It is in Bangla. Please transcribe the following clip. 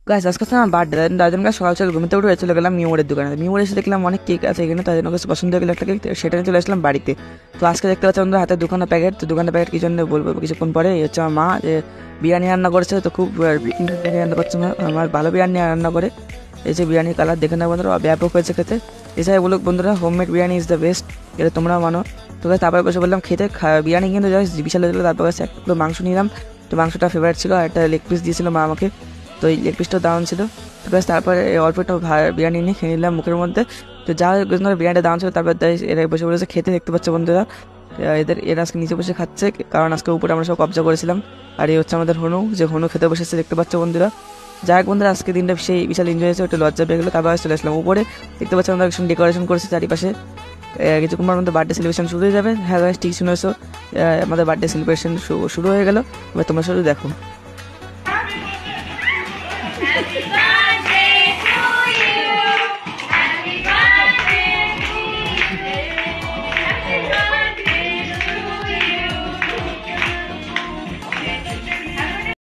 গাছ আজকে তো আমার বার্থডে, তার জন্য সকাল সকাল ঘুমতে উঠে চলে গেলাম মিউরের দোকানে। মিউরে এসে দেখলাম অনেক কেক আছে এখানে, তার জন্য কাছে পছন্দ হয়ে গেলো একটা কেক, সেটা নিয়ে চলে আসলাম বাড়িতে। তো আজকে দেখতে পাচ্ছি আমাদের হাতে দুখানা প্যাকেট। তো দুখানা প্যাকেট কি জন্য বলবো কিছুক্ষণ পরে। এই হচ্ছে আমার মা যে বিরিয়ানি রান্না করেছে, তো খুব বিরিয়ানি রান্না করছে আমার ভালো বিরিয়ানি রান্না করে। এই যে বিরিয়ানির কালার দেখে না বন্ধুরা, ব্যাপক হয়েছে খেতে। এছাড়া বলুক বন্ধুরা, homemade biryani is the best, এটা তোমরা মানো। তো তারপরে বসে বললাম খেতে, বিরিয়ানি কিন্তু জাস্ট বিশাল হয়েছিল। তারপর কাছে এক কিলো মাংস নিলাম, তো মাংসটা ফেভারিট ছিল, আর একটা লেগ পিস দিয়েছিল মা আমাকে, তো এই লেগ পিসটাও দারুণ ছিল। তো ব্যাস তারপরে অল্প একটু বিরিয়ানি নিয়ে খেয়ে নিলাম মুখের মধ্যে। তো যা বিরিয়ানিটা দারুণ ছিল। তারপর তাই এরা বসে বসে খেতে, দেখতে পাচ্ছে বন্ধুরা এরা আজকে নিচে বসে খাচ্ছে, কারণ আজকে উপরে আমরা সব কবজা করেছিলাম। আর এই হচ্ছে আমাদের হনু, যে হনু খেতে বসেছে দেখতে পাচ্ছ বন্ধুরা। যাই হোক বন্ধুরা, আজকে দিনটা সেই বিশাল এনজয় হয়েছে, একটু লজ্জা পেয়ে গেলো। তারপর চলে আসলাম উপরে, দেখতে পাচ্ছি আমরা একটু ডেকোরেশন করেছি চারিপাশে। কিছুক্ষণ মধ্যে বার্থডে সেলিব্রেশন শুরু হয়ে যাবে। হ্যাঁ গাইস, ঠিক শুনেছো, আমাদের বার্থডে সেলিব্রেশন শুরু হয়ে গেল। এবার তোমরা শুধু দেখো।